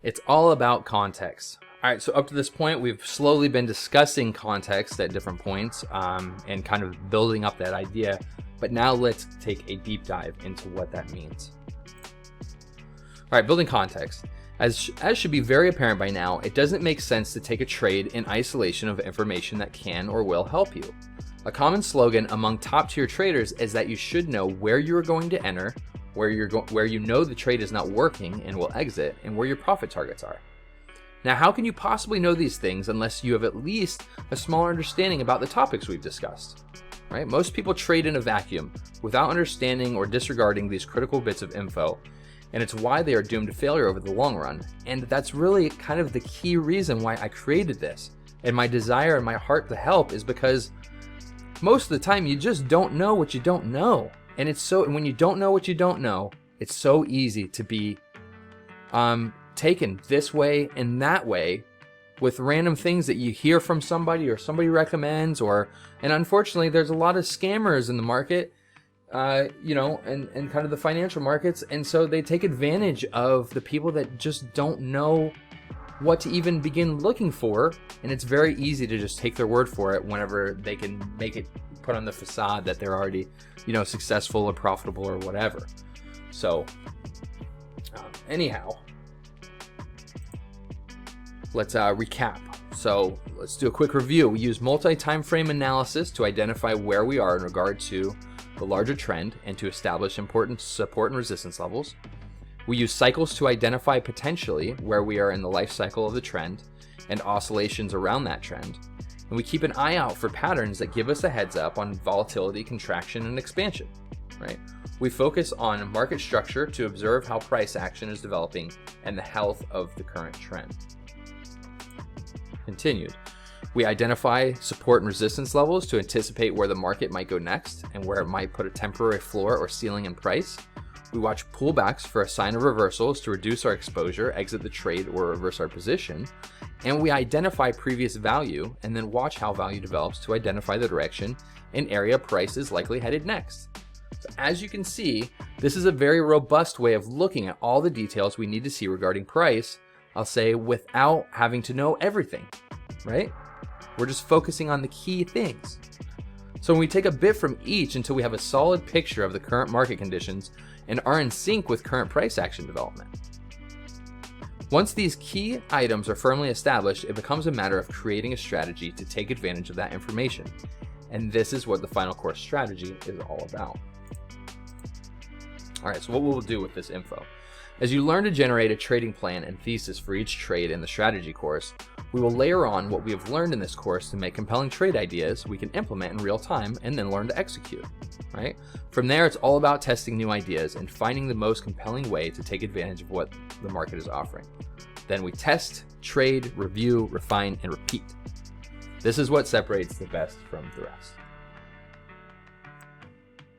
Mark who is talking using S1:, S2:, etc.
S1: It's all about context. All right, so up to this point, we've slowly been discussing context at different points and kind of building up that idea. But now let's take a deep dive into what that means. All right, building context. As should be very apparent by now, it doesn't make sense to take a trade in isolation of information that can or will help you. A common slogan among top-tier traders is that you should know where you are going to enter, where you know the trade is not working and will exit, and where your profit targets are. Now, how can you possibly know these things unless you have at least a smaller understanding about the topics we've discussed? Right? Most people trade in a vacuum without understanding or disregarding these critical bits of info, and it's why they are doomed to failure over the long run. And that's really kind of the key reason why I created this. And my desire and my heart to help is because most of the time you just don't know what you don't know. And when you don't know what you don't know, it's so easy to be taken this way and that way with random things that you hear from somebody or somebody recommends, and unfortunately there's a lot of scammers in the market, and kind of the financial markets, and so they take advantage of the people that just don't know what to even begin looking for, and it's very easy to just take their word for it whenever they can make it put on the facade that they're already, successful or profitable or whatever. So, anyhow, let's recap. So let's do a quick review. We use multi-time frame analysis to identify where we are in regard to the larger trend and to establish important support and resistance levels. We use cycles to identify potentially where we are in the life cycle of the trend and oscillations around that trend. And we keep an eye out for patterns that give us a heads up on volatility, contraction, and expansion, right? We focus on market structure to observe how price action is developing and the health of the current trend. Continued. We identify support and resistance levels to anticipate where the market might go next and where it might put a temporary floor or ceiling in price. We watch pullbacks for a sign of reversals to reduce our exposure, exit the trade, or reverse our position. And we identify previous value and then watch how value develops to identify the direction and area price is likely headed next. So as you can see, this is a very robust way of looking at all the details we need to see regarding price, I'll say, without having to know everything, right? We're just focusing on the key things. So when we take a bit from each until we have a solid picture of the current market conditions and are in sync with current price action development. Once these key items are firmly established, it becomes a matter of creating a strategy to take advantage of that information. And this is what the final course strategy is all about. All right, so what we'll do with this info. As you learn to generate a trading plan and thesis for each trade in the strategy course, we will layer on what we have learned in this course to make compelling trade ideas we can implement in real time and then learn to execute, right? From there, it's all about testing new ideas and finding the most compelling way to take advantage of what the market is offering. Then we test, trade, review, refine, and repeat. This is what separates the best from the rest.